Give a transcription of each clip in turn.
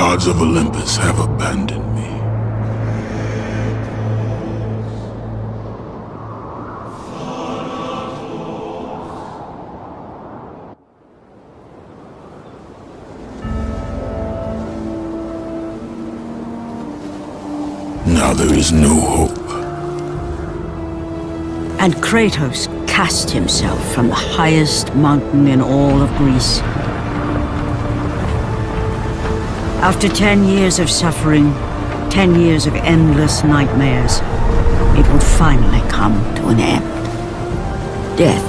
gods of Olympus have abandoned me. Now there is no hope. And Kratos cast himself from the highest mountain in all of Greece. After 10 years of suffering, 10 years of endless nightmares, it would finally come to an end. Death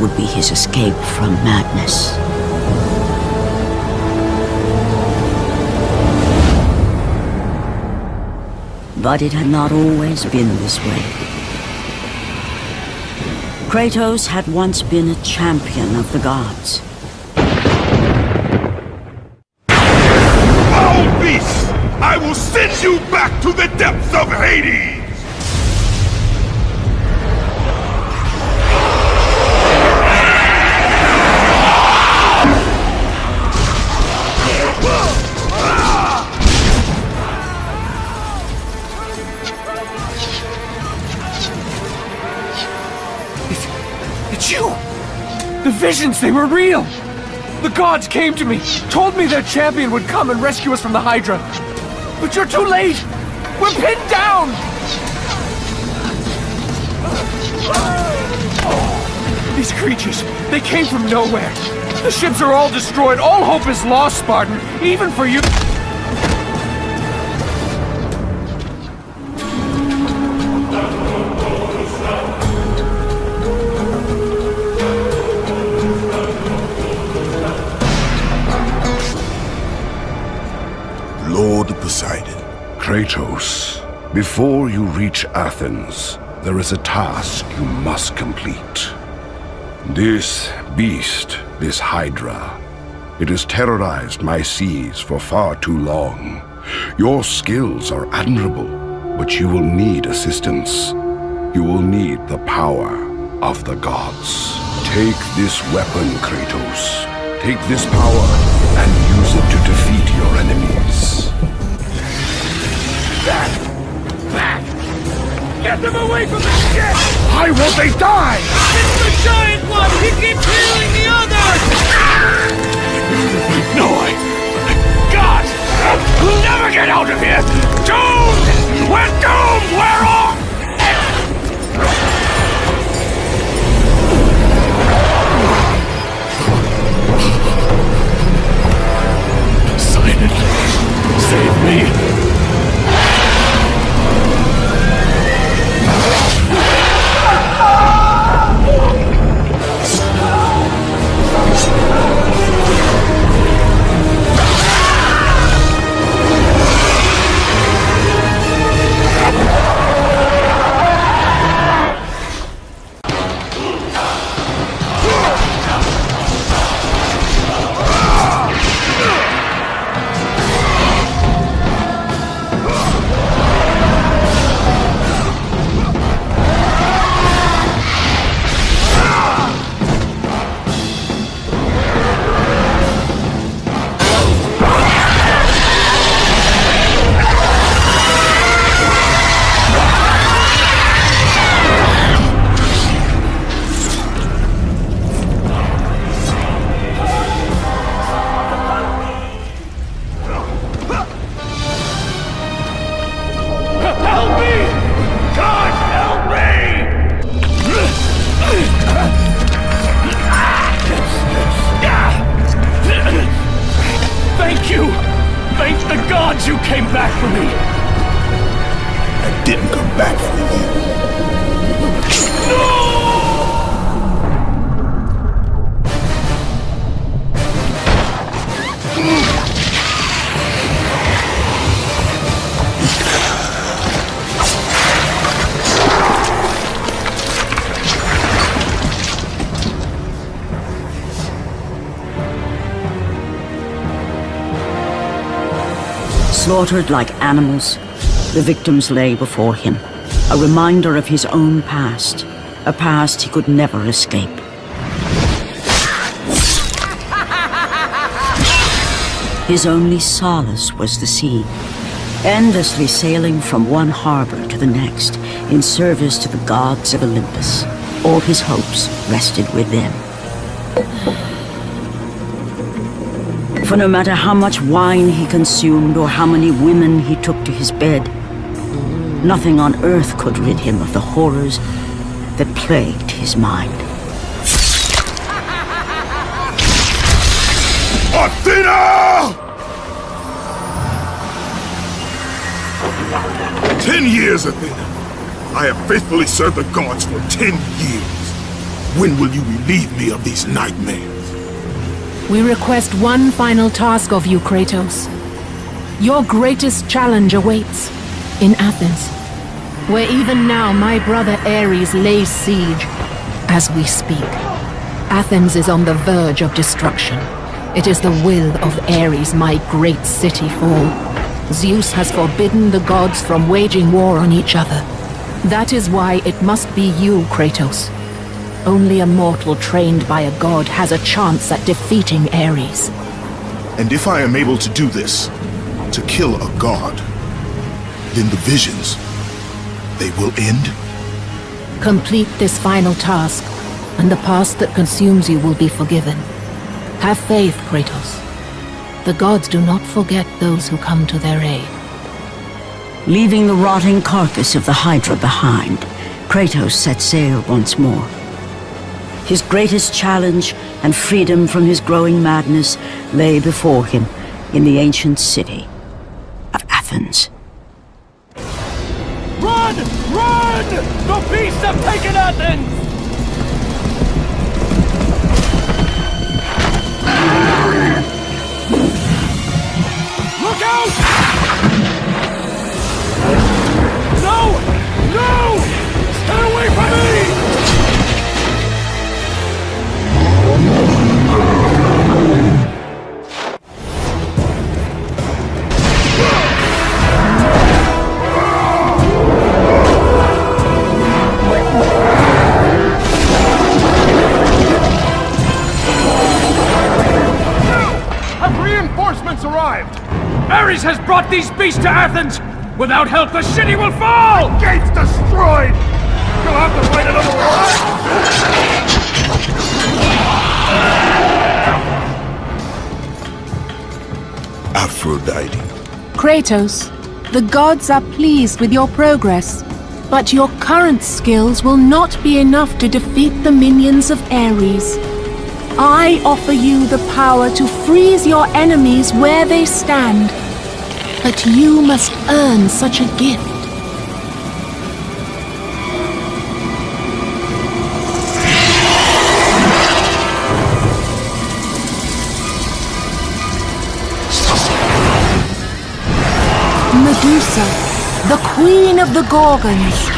would be his escape from madness. But it had not always been this way. Kratos had once been a champion of the gods. Foul beast! I will send you back to the depths of Hades! It's you! The visions, they were real! The gods came to me, told me their champion would come and rescue us from the Hydra. But you're too late! We're pinned down! These creatures, they came from nowhere. The ships are all destroyed. All hope is lost, Spartan. Even for you. Lord Poseidon. Kratos, before you reach Athens, there is a task you must complete. This beast, this Hydra, it has terrorized my seas for far too long. Your skills are admirable, but you will need assistance. You will need the power of the gods. Take this weapon, Kratos. Take this power and use it to defeat your enemies. Back! Back! Get them away from the ship! Why won't they die? It's the giant one! He keeps healing the others! No, God! We'll never get out of here! Doomed! We're doomed! We're off! Poseidon, save me! You came back for me! I didn't come back for you. No! Slaughtered like animals, the victims lay before him, a reminder of his own past, a past he could never escape. His only solace was the sea, endlessly sailing from one harbor to the next in service to the gods of Olympus. All his hopes rested with them. For no matter how much wine he consumed or how many women he took to his bed, nothing on earth could rid him of the horrors that plagued his mind. Athena! 10 years, Athena. I have faithfully served the gods for 10 years. When will you relieve me of these nightmares? We request one final task of you, Kratos. Your greatest challenge awaits in Athens, where even now my brother Ares lays siege as we speak. Athens is on the verge of destruction. It is the will of Ares my great city fall. Zeus has forbidden the gods from waging war on each other. That is why it must be you, Kratos. Only a mortal trained by a god has a chance at defeating Ares. And if I am able to do this, to kill a god, then the visions, they will end? Complete this final task, and the past that consumes you will be forgiven. Have faith, Kratos. The gods do not forget those who come to their aid. Leaving the rotting carcass of the Hydra behind, Kratos set sail once more. His greatest challenge and freedom from his growing madness lay before him in the ancient city of Athens. Run! Run! The beasts have taken Athens! Look out! No! No! Stay away from me! Arrived! Ares has brought these beasts to Athens! Without help, the city will fall! Gates destroyed! You'll have to fight another war! Aphrodite. Kratos, the gods are pleased with your progress, but your current skills will not be enough to defeat the minions of Ares. I offer you the power to freeze your enemies where they stand, but you must earn such a gift. Medusa, the queen of the Gorgons.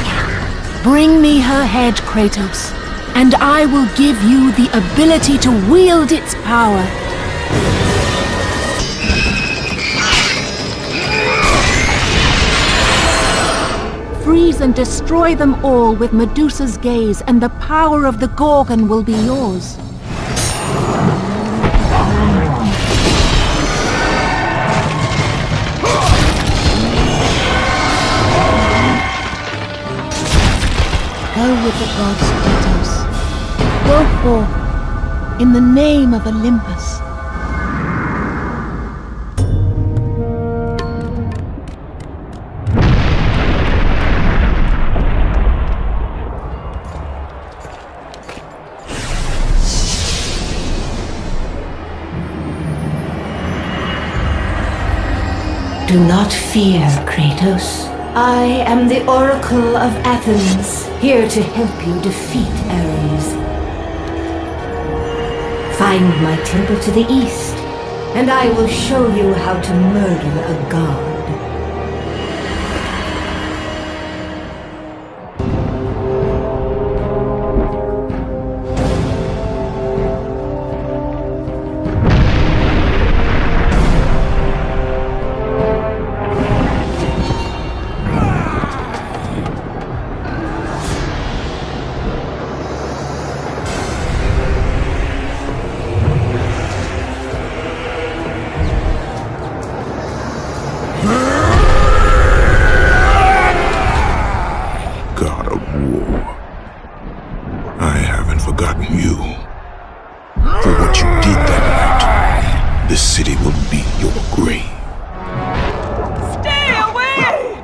Bring me her head, Kratos, and I will give you the ability to wield its power. Freeze and destroy them all with Medusa's gaze, and the power of the Gorgon will be yours. Go with the gods, Kratos. Go forth, in the name of Olympus. Do not fear, Kratos. I am the Oracle of Athens, here to help you defeat Ares. Find my temple to the east, and I will show you how to murder a god. this city will be your grave. Stay away!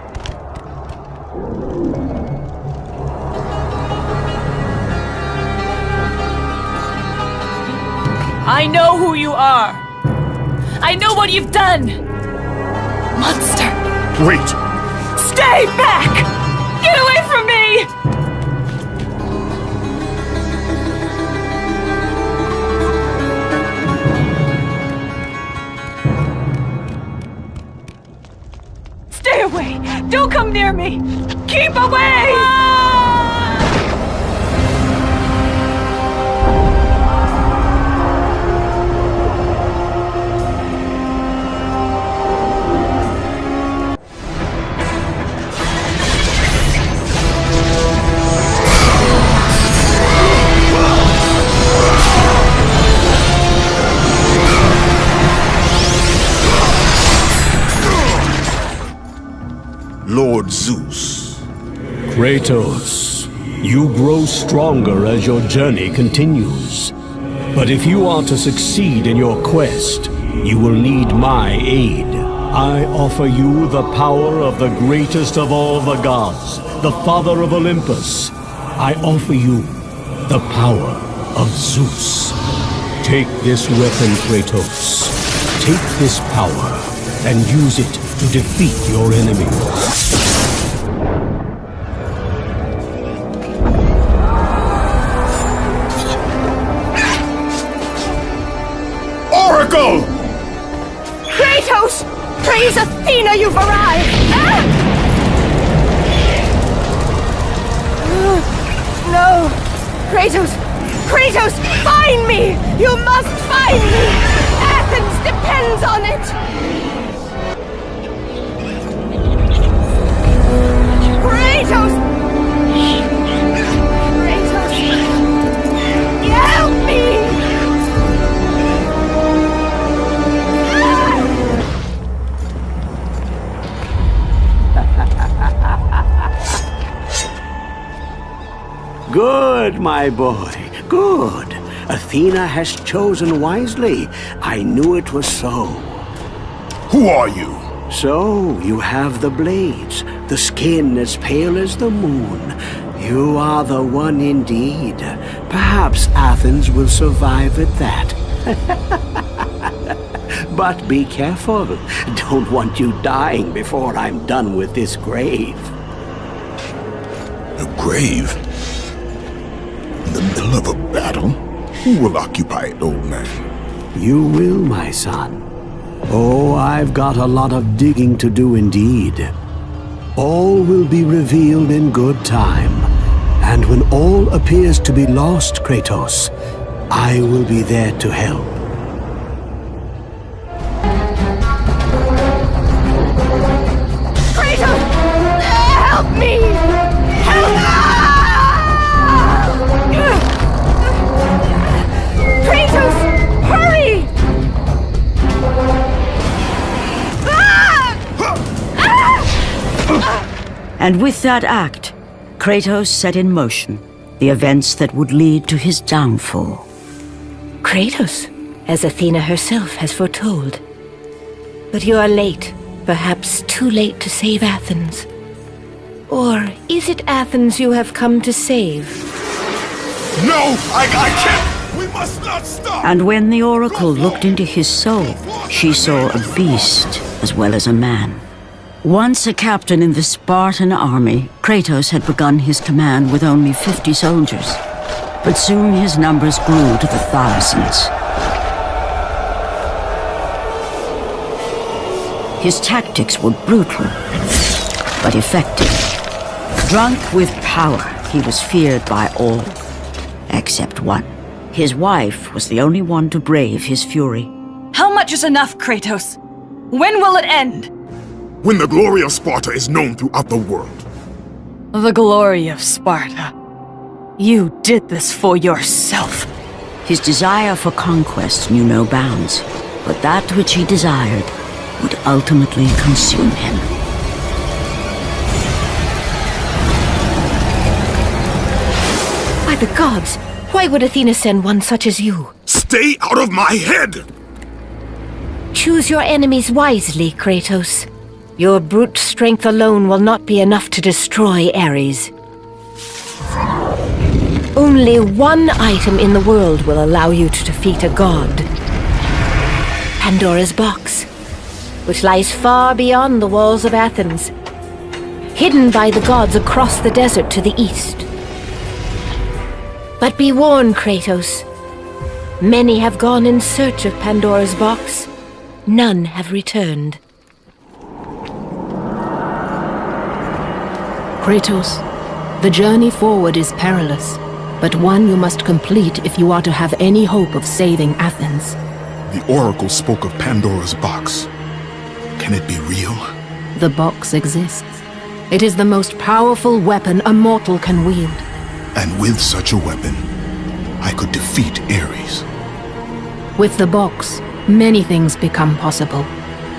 I know who you are. I know what you've done. Monster. Wait! Stay back! Get away from me! Stay away! Don't come near me! Keep away! Lord Zeus. Kratos, you grow stronger as your journey continues. But if you are to succeed in your quest, you will need my aid. I offer you the power of the greatest of all the gods, the father of Olympus. I offer you the power of Zeus. Take this weapon, Kratos. Take this power and use it to defeat your enemies. Oracle! Kratos! Praise Athena, you've arrived! Ah! No! Kratos! Kratos, find me! You must find me! Athens depends on it! Kratos! Kratos! Help me! Good, my boy, good. Athena has chosen wisely. I knew it was so. Who are you? So, you have the blades, the skin as pale as the moon. You are the one indeed. Perhaps Athens will survive at that. But be careful. Don't want you dying before I'm done with this grave. A grave? In the middle of a battle? Who will occupy it, old man? You will, my son. Oh, I've got a lot of digging to do indeed. All will be revealed in good time. And when all appears to be lost, Kratos, I will be there to help. Kratos! Help me! Help! Kratos! Hurry! And with that act, Kratos set in motion the events that would lead to his downfall. Kratos, as Athena herself has foretold. But you are late, perhaps too late to save Athens. Or is it Athens you have come to save? No! I can't! We must not stop! And when the Oracle looked into his soul, she saw a beast as well as a man. Once a captain in the Spartan army, Kratos had begun his command with only 50 soldiers. But soon his numbers grew to the thousands. His tactics were brutal, but effective. Drunk with power, he was feared by all, except one. His wife was the only one to brave his fury. How much is enough, Kratos? When will it end? When the glory of Sparta is known throughout the world. The glory of Sparta. You did this for yourself. His desire for conquest knew no bounds, but that which he desired would ultimately consume him. By the gods, why would Athena send one such as you? Stay out of my head! Choose your enemies wisely, Kratos. Your brute strength alone will not be enough to destroy Ares. Only one item in the world will allow you to defeat a god. Pandora's box, which lies far beyond the walls of Athens, hidden by the gods across the desert to the east. But be warned, Kratos. Many have gone in search of Pandora's box. None have returned. Kratos, the journey forward is perilous, but one you must complete if you are to have any hope of saving Athens. The Oracle spoke of Pandora's box. Can it be real? The box exists. It is the most powerful weapon a mortal can wield. And with such a weapon, I could defeat Ares. With the box, many things become possible,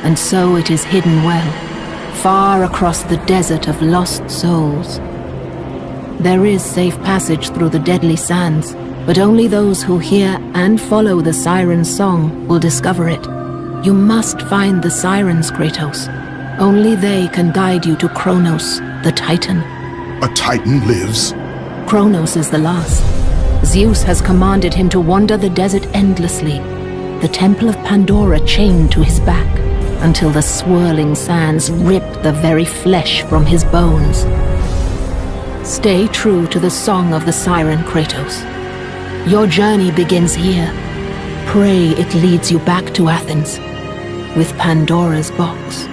and so it is hidden well, far across the desert of lost souls. There is safe passage through the deadly sands, but only those who hear and follow the siren's song will discover it. You must find the sirens, Kratos. Only they can guide you to Kronos, the Titan. A Titan lives? Kronos is the last. Zeus has commanded him to wander the desert endlessly, the temple of Pandora chained to his back, until the swirling sands rip the very flesh from his bones. Stay true to the song of the siren, Kratos. Your journey begins here. Pray it leads you back to Athens, with Pandora's box.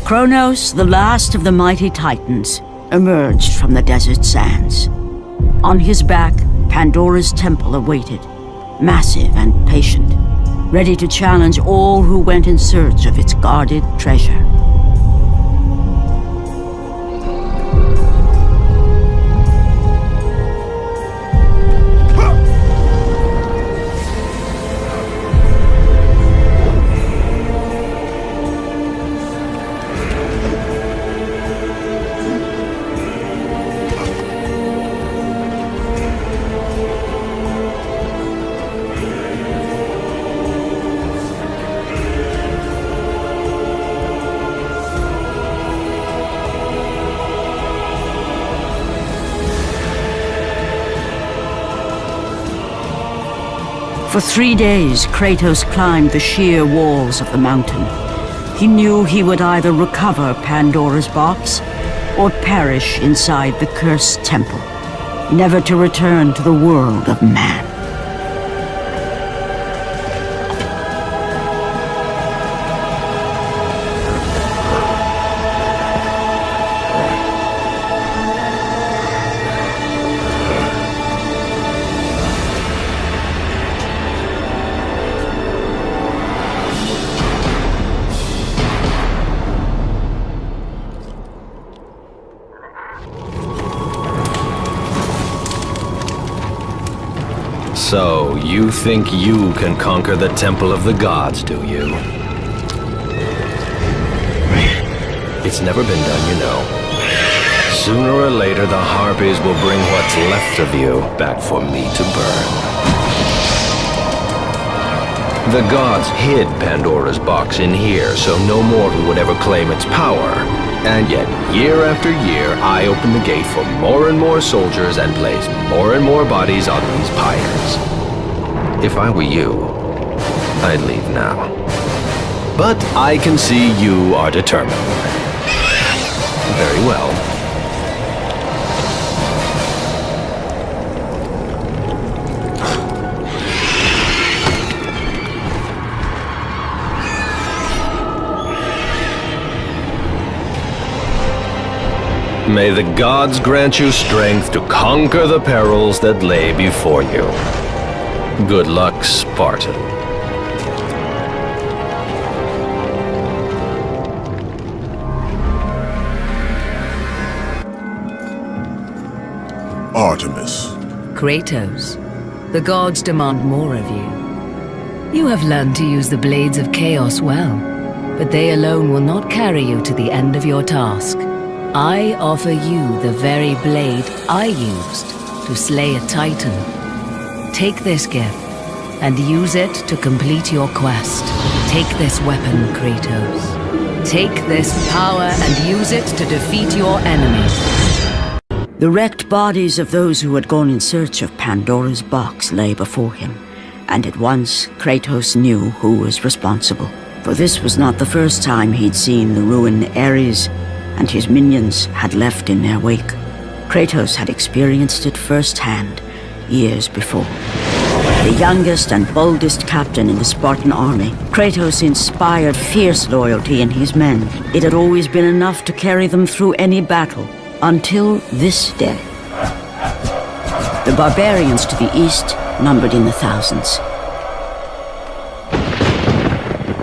Kronos, the last of the mighty Titans, emerged from the desert sands. On his back, Pandora's temple awaited, massive and patient, ready to challenge all who went in search of its guarded treasure. For 3 days, Kratos climbed the sheer walls of the mountain. He knew he would either recover Pandora's box or perish inside the cursed temple, never to return to the world of man. So, you think you can conquer the Temple of the Gods, do you? It's never been done, you know. Sooner or later, the Harpies will bring what's left of you back for me to burn. The gods hid Pandora's box in here, so no mortal would ever claim its power. And yet, year after year, I open the gate for more and more soldiers and place more and more bodies on these pyres. If I were you, I'd leave now. But I can see you are determined. Very well. May the gods grant you strength to conquer the perils that lay before you. Good luck, Spartan. Artemis. Kratos, the gods demand more of you. You have learned to use the blades of chaos well, but they alone will not carry you to the end of your task. I offer you the very blade I used to slay a titan. Take this gift and use it to complete your quest. Take this weapon, Kratos. Take this power and use it to defeat your enemies. The wrecked bodies of those who had gone in search of Pandora's box lay before him, and at once Kratos knew who was responsible. For this was not the first time he'd seen the ruin Ares and his minions had left in their wake. Kratos had experienced it firsthand, years before. The youngest and boldest captain in the Spartan army, Kratos inspired fierce loyalty in his men. It had always been enough to carry them through any battle, until this day. The barbarians to the east numbered in the thousands,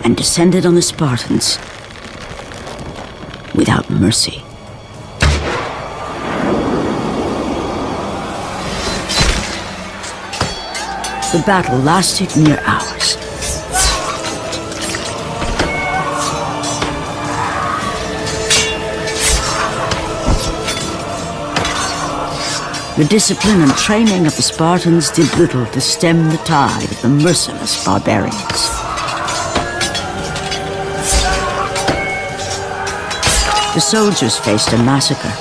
and descended on the Spartans without mercy. The battle lasted near hours. The discipline and training of the Spartans did little to stem the tide of the merciless barbarians. The soldiers faced a massacre,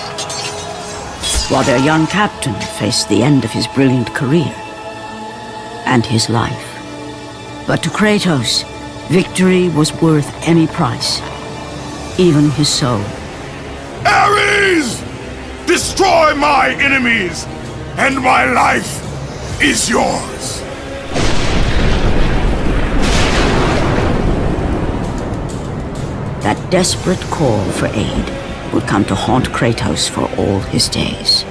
while their young captain faced the end of his brilliant career and his life. But to Kratos, victory was worth any price, even his soul. Ares! Destroy my enemies, and my life is yours! That desperate call for aid would come to haunt Kratos for all his days.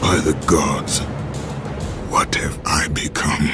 By the gods, what have I become?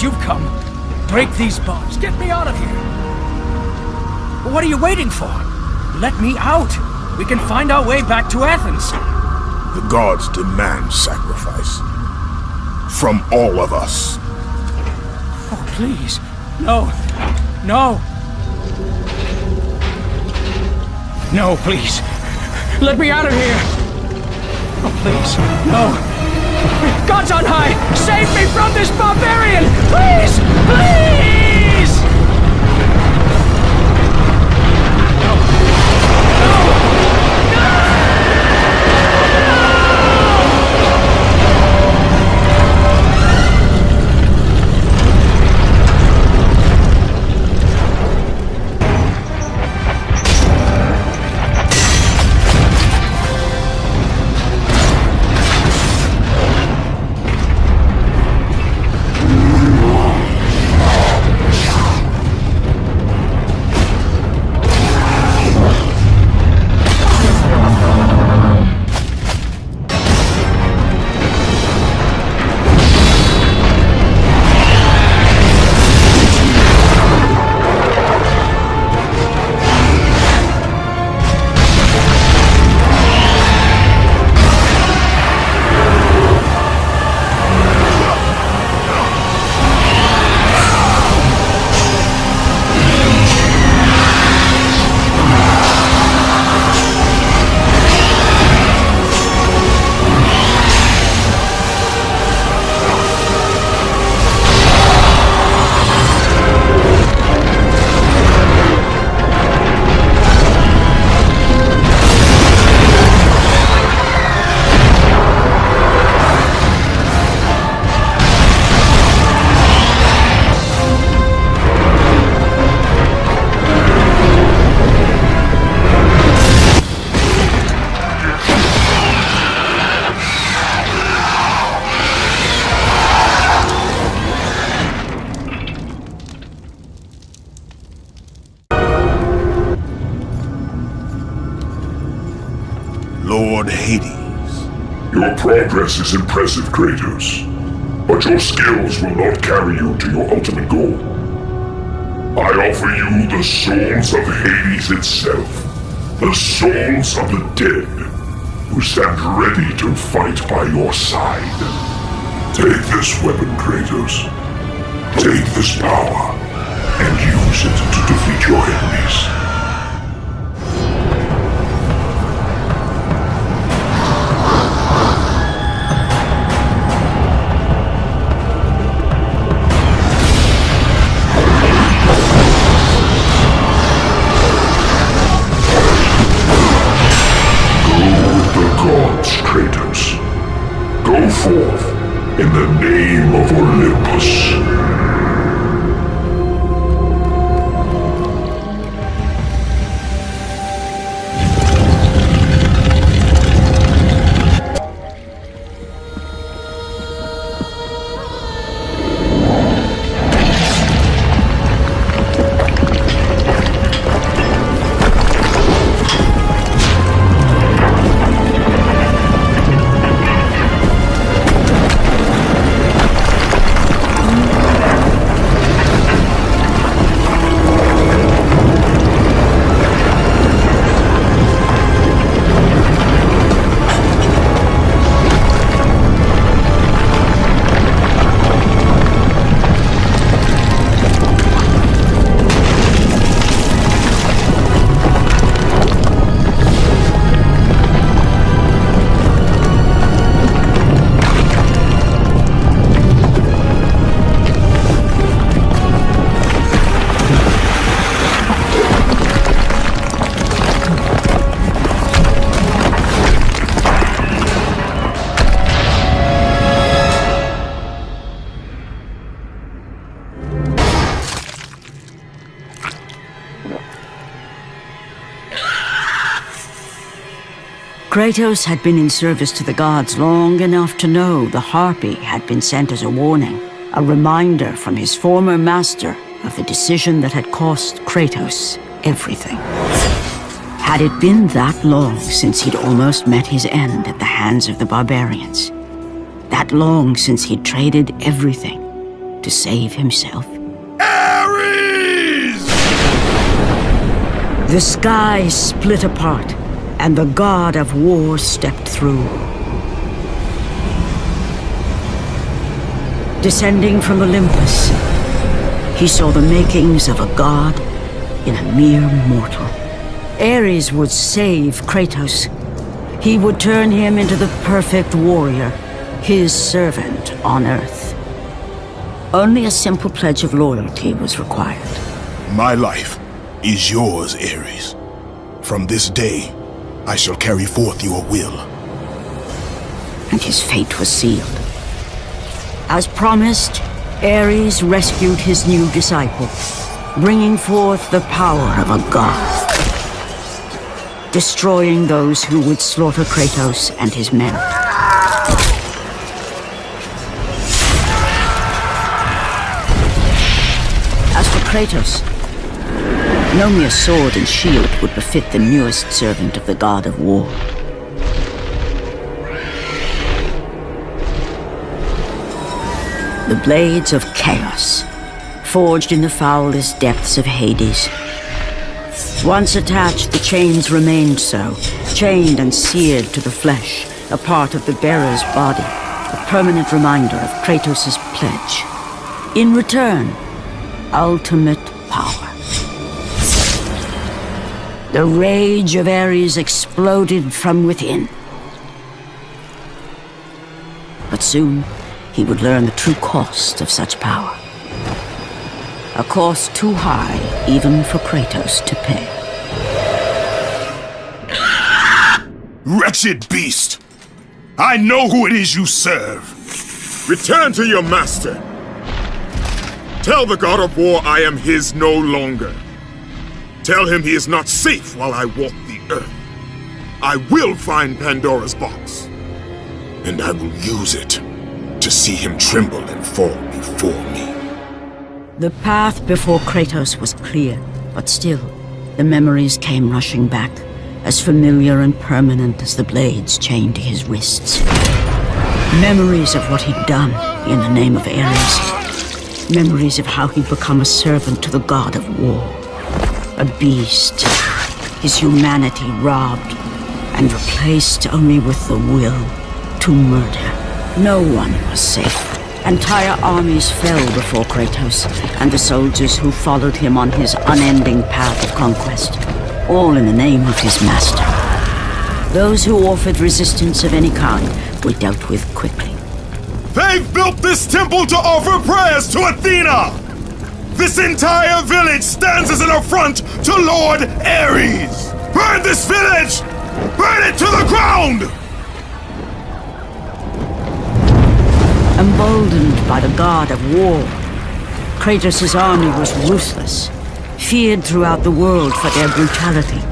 You've come. Break these bonds. Get me out of here. What are you waiting for? Let me out. We can find our way back to Athens. The gods demand sacrifice. From all of us. Oh, please. No. No. No, please. Let me out of here. Please, no. Gods on high, save me from this barbarian! Please! Please! No! Lord Hades. Your progress is impressive, Kratos. But your skills will not carry you to your ultimate goal. I offer you the souls of Hades itself. The souls of the dead, who stand ready to fight by your side. Take this weapon, Kratos. Take this power, and use it to defeat your enemies. Kratos. Go forth in the name of Olimpos. Kratos had been in service to the gods long enough to know the Harpy had been sent as a warning, a reminder from his former master of the decision that had cost Kratos everything. Had it been that long since he'd almost met his end at the hands of the barbarians? That long since he'd traded everything to save himself? Ares! The sky split apart, and the god of war stepped through. Descending from Olympus, he saw the makings of a god in a mere mortal. Ares would save Kratos, He would turn him into the perfect warrior, his servant on Earth. Only a simple pledge of loyalty was required. My life is yours, Ares. From this day, I shall carry forth your will. And his fate was sealed. As promised, Ares rescued his new disciple, bringing forth the power of a god, destroying those who would slaughter Kratos and his men. As for Kratos, no mere sword and shield would befit the newest servant of the god of war. The blades of chaos, forged in the foulest depths of Hades. Once attached, the chains remained so, chained and seared to the flesh, a part of the bearer's body, a permanent reminder of Kratos' pledge. In return, ultimate power. The rage of Ares exploded from within. But soon, he would learn the true cost of such power. A cost too high even for Kratos to pay. Wretched beast! I know who it is you serve! Return to your master! Tell the god of war I am his no longer. Tell him he is not safe while I walk the earth. I will find Pandora's box. And I will use it to see him tremble and fall before me. The path before Kratos was clear, but still, the memories came rushing back, as familiar and permanent as the blades chained to his wrists. Memories of what he'd done in the name of Ares. Memories of how he'd become a servant to the god of war. A beast, his humanity robbed and replaced only with the will to murder. No one was safe. Entire armies fell before Kratos and the soldiers who followed him on his unending path of conquest, all in the name of his master. Those who offered resistance of any kind were dealt with quickly. They've built this temple to offer prayers to Athena! This entire village stands as an affront to Lord Ares! Burn this village! Burn it to the ground! Emboldened by the god of war, Kratos' army was ruthless, feared throughout the world for their brutality.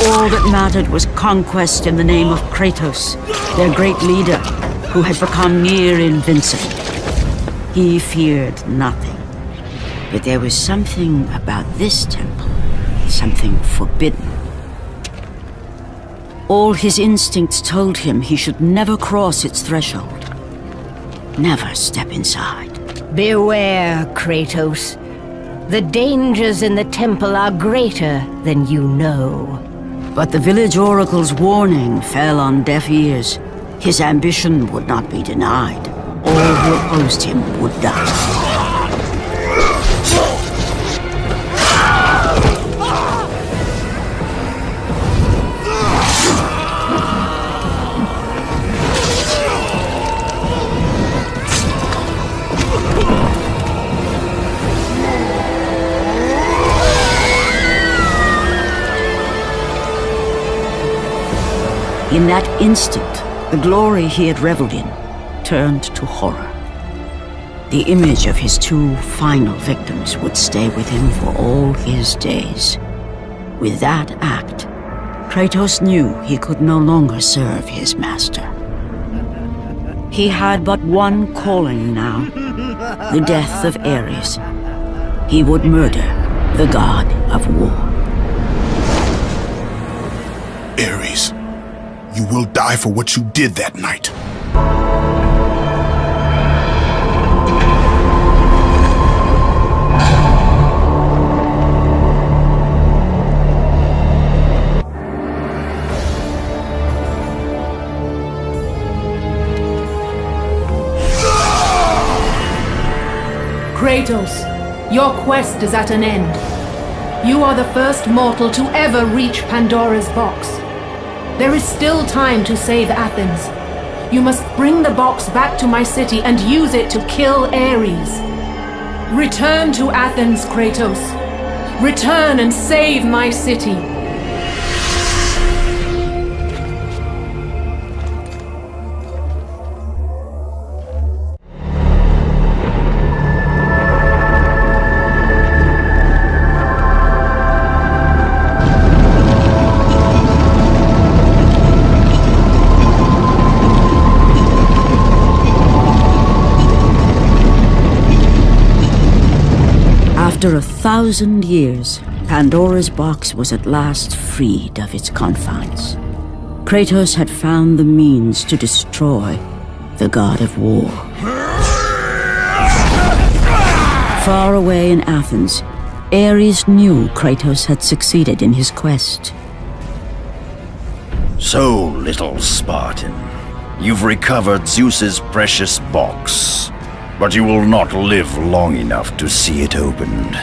All that mattered was conquest in the name of Kratos, their great leader, who had become near invincible. He feared nothing. But there was something about this temple, something forbidden. All his instincts told him he should never cross its threshold. Never step inside. Beware, Kratos. The dangers in the temple are greater than you know. But the village oracle's warning fell on deaf ears. His ambition would not be denied. All who opposed him would die. In that instant, the glory he had reveled in turned to horror. The image of his two final victims would stay with him for all his days. With that act, Kratos knew he could no longer serve his master. He had but one calling now, the death of Ares. He would murder the god of war. Ares, you will die for what you did that night. Kratos, your quest is at an end. You are the first mortal to ever reach Pandora's box. There is still time to save Athens. You must bring the box back to my city and use it to kill Ares. Return to Athens, Kratos. Return and save my city. After 1,000 years, Pandora's box was at last freed of its confines. Kratos had found the means to destroy the god of war. Far away in Athens, Ares knew Kratos had succeeded in his quest. So, little Spartan, you've recovered Zeus's precious box. But you will not live long enough to see it opened.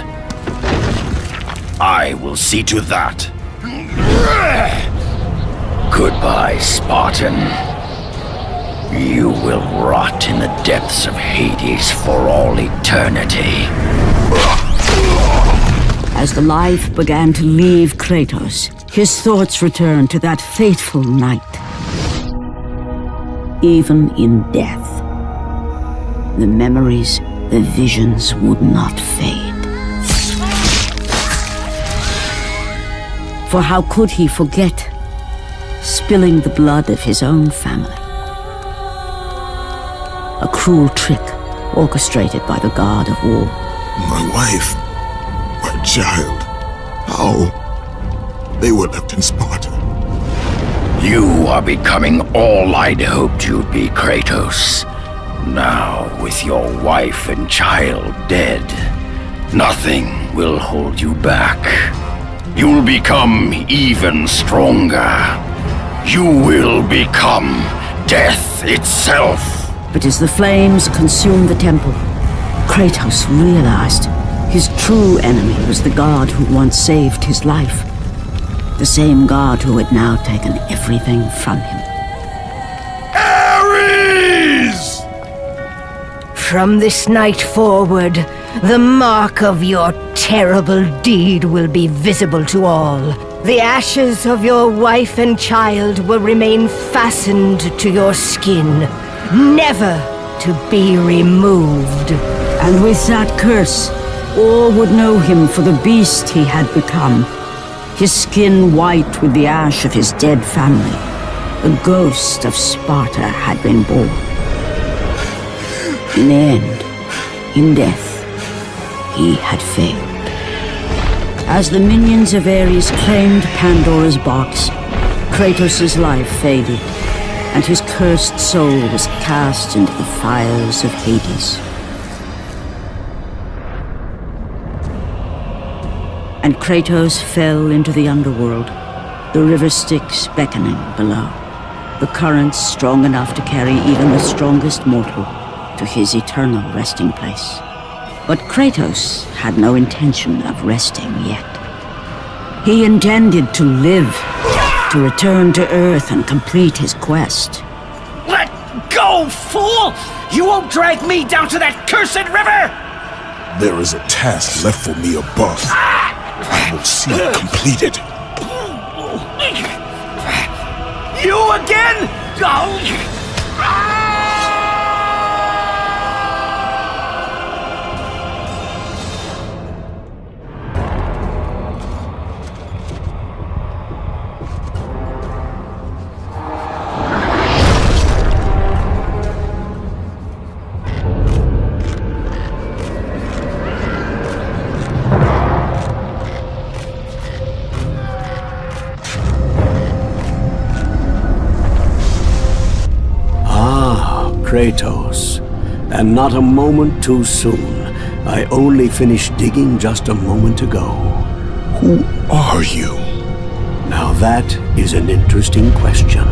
I will see to that. Goodbye, Spartan. You will rot in the depths of Hades for all eternity. As the life began to leave Kratos, his thoughts returned to that fateful night. Even in death, the memories, the visions would not fade. For how could he forget spilling the blood of his own family? A cruel trick orchestrated by the god of war. My wife, my child, how? They were left in Sparta. You are becoming all I'd hoped you'd be, Kratos. Now, with your wife and child dead, nothing will hold you back. You'll become even stronger. You will become death itself. But as the flames consumed the temple, Kratos realized his true enemy was the god who once saved his life. The same god who had now taken everything from him. Ares! From this night forward, the mark of your terrible deed will be visible to all. The ashes of your wife and child will remain fastened to your skin, never to be removed. And with that curse, all would know him for the beast he had become. His skin white with the ash of his dead family. The ghost of Sparta had been born. In the end, in death, he had failed. As the minions of Ares claimed Pandora's box, Kratos' life faded, and his cursed soul was cast into the fires of Hades. And Kratos fell into the underworld, the river Styx beckoning below, the currents strong enough to carry even the strongest mortal to his eternal resting place. But Kratos had no intention of resting yet. He intended to live, to return to Earth and complete his quest. Let go, fool! You won't drag me down to that cursed river! There is a task left for me above. I will see it completed. You again? Kratos, and not a moment too soon. I only finished digging just a moment ago. Who are you? Now that is an interesting question.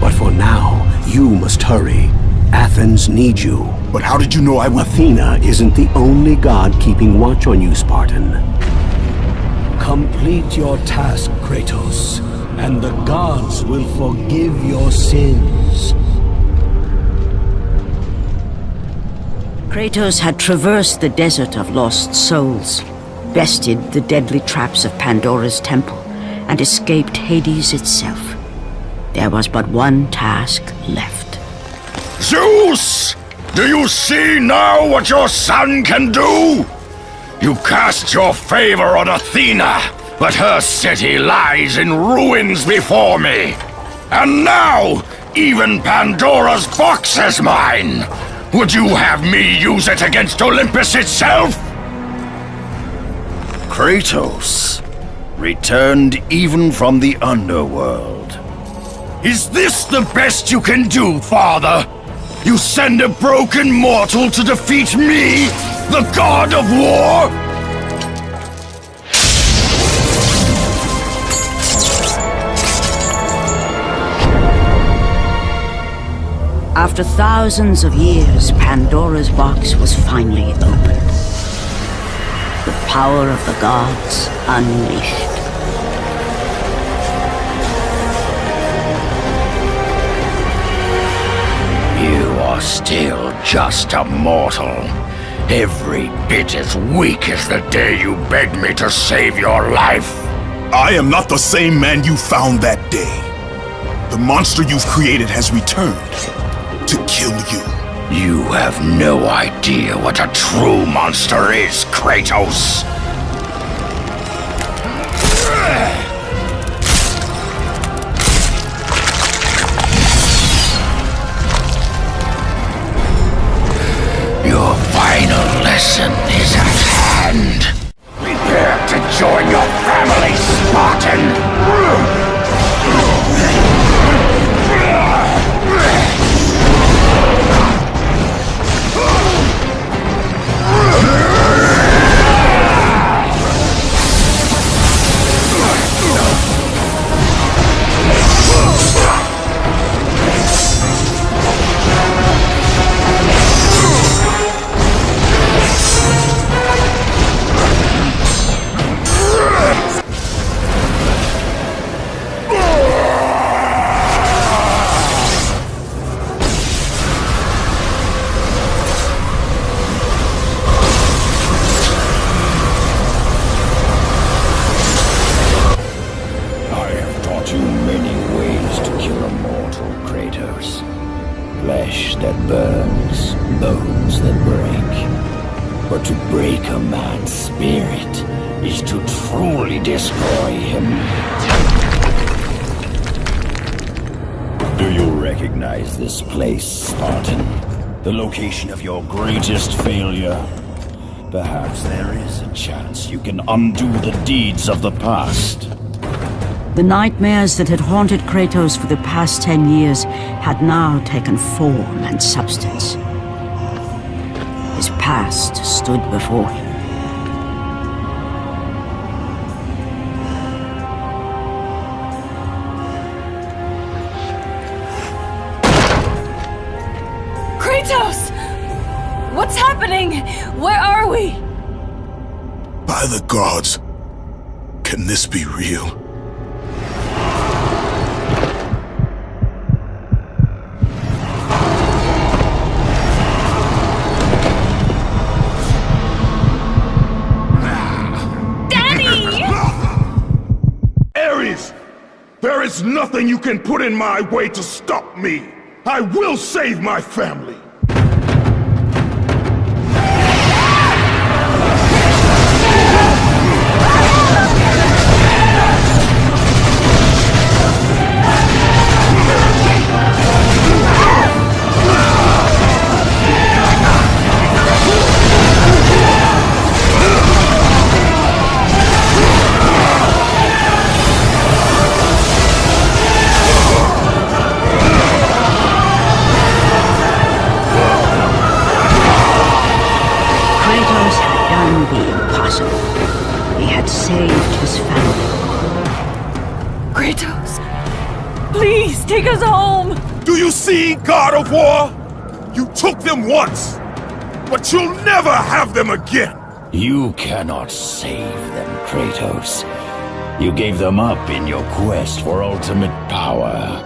But for now, you must hurry. Athens needs you. But how did you know I would... Athena isn't the only god keeping watch on you, Spartan. Complete your task, Kratos. and the gods will forgive your sins. Kratos had traversed the desert of lost souls, bested the deadly traps of Pandora's temple, and escaped Hades itself. There was but one task left. Zeus! Do you see now what your son can do? You cast your favor on Athena, but her city lies in ruins before me. And now, even Pandora's box is mine! Would you have me use it against Olympus itself? Kratos, returned even from the underworld. Is this the best you can do, father? You send a broken mortal to defeat me, the god of war? After thousands of years, Pandora's box was finally opened. The power of the gods unleashed. You are still just a mortal. Every bit as weak as the day you begged me to save your life. I am not the same man you found that day. The monster you've created has returned to kill you. You have no idea what a true monster is, Kratos. Your final lesson is at hand. Prepare to join your family, Spartan! Flesh that burns, bones that break. But to break a man's spirit is to truly destroy him. Do you recognize this place, Spartan? The location of your greatest failure? Perhaps there is a chance you can undo the deeds of the past. The nightmares that had haunted Kratos for the past 10 years had now taken form and substance. His past stood before him. Kratos! What's happening? Where are we? By the gods, can this be real? There is nothing you can put in my way to stop me. I will save my family. He had saved his family. Kratos, please take us home! Do you see, God of War? You took them once, but you'll never have them again! You cannot save them, Kratos. You gave them up in your quest for ultimate power.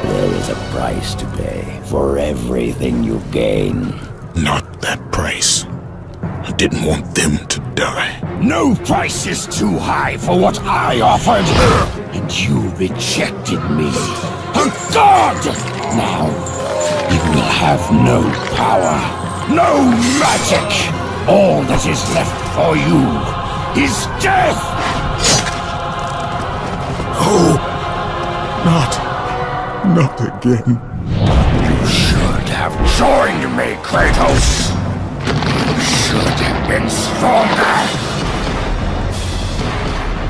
There is a price to pay for everything you gain. Not that price. I didn't want them to die. No price is too high for what I offered. And you rejected me. A god! Now, you will have no power, no magic. All that is left for you is death! Oh, not again. You should have joined me, Kratos. You should have been stronger.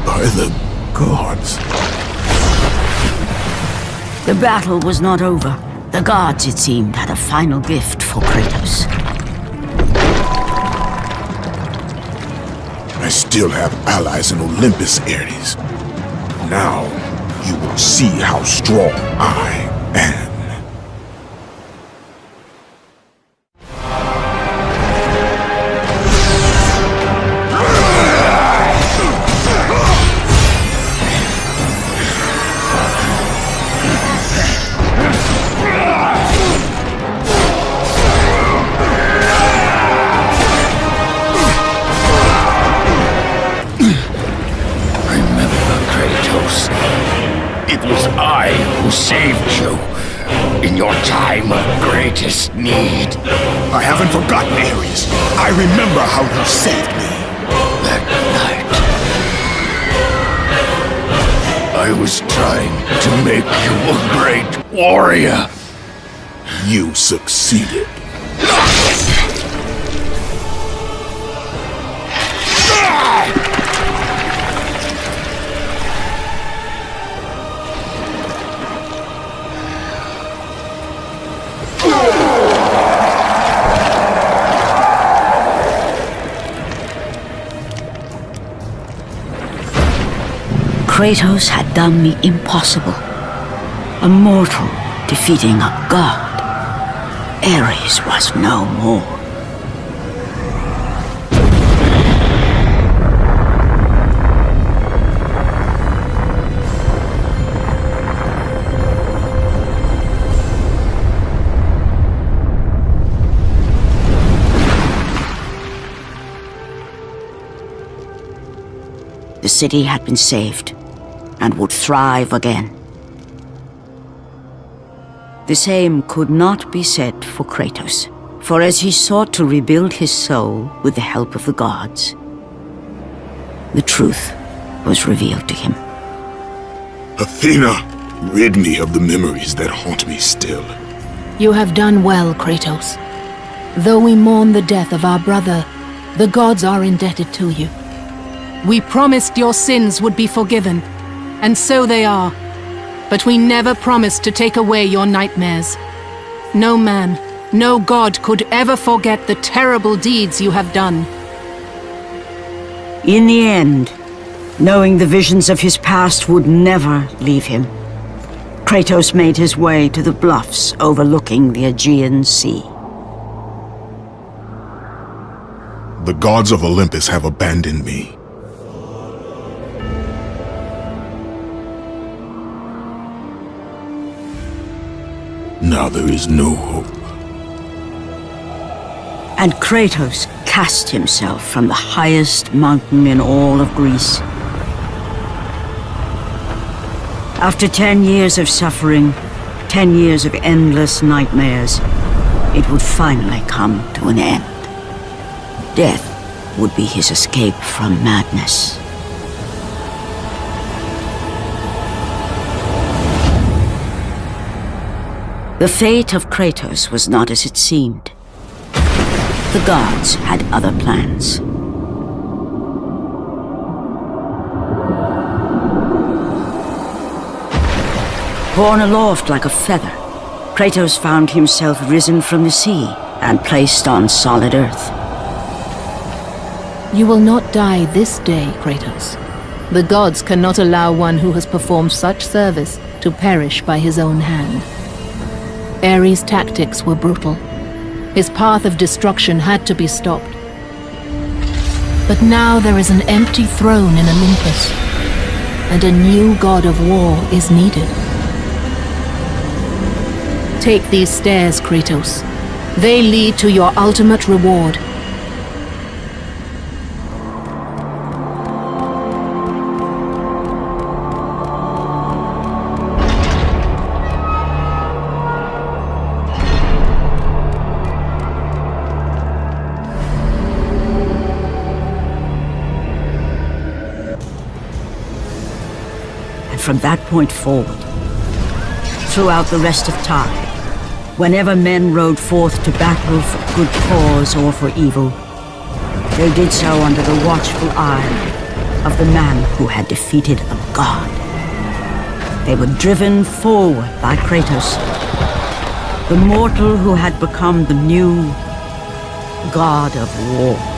By the gods. The battle was not over. The gods, it seemed, had a final gift for Kratos. I still have allies in Olympus, Ares. Now, you will see how strong I am. Saved you in your time of greatest need. I haven't forgotten, Ares. I remember how you saved me. That night, I was trying to make you a great warrior. You succeeded. Kratos had done the impossible. A mortal defeating a god. Ares was no more. The city had been saved and would thrive again. The same could not be said for Kratos, for as he sought to rebuild his soul with the help of the gods, the truth was revealed to him. Athena, rid me of the memories that haunt me still. You have done well, Kratos. Though we mourn the death of our brother, the gods are indebted to you. We promised your sins would be forgiven, and so they are. But we never promised to take away your nightmares. No man, no god could ever forget the terrible deeds you have done. In the end, knowing the visions of his past would never leave him, Kratos made his way to the bluffs overlooking the Aegean Sea. The gods of Olympus have abandoned me. Now there is no hope. And Kratos cast himself from the highest mountain in all of Greece. After 10 years of suffering, 10 years of endless nightmares, it would finally come to an end. Death would be his escape from madness. The fate of Kratos was not as it seemed. The gods had other plans. Borne aloft like a feather, Kratos found himself risen from the sea and placed on solid earth. You will not die this day, Kratos. The gods cannot allow one who has performed such service to perish by his own hand. Ares' tactics were brutal. His path of destruction had to be stopped. But now there is an empty throne in Olympus. and a new god of war is needed. Take these stairs, Kratos. They lead to your ultimate reward. From that point forward, throughout the rest of time, whenever men rode forth to battle for good cause or for evil, they did so under the watchful eye of the man who had defeated a god. They were driven forward by Kratos, the mortal who had become the new god of war.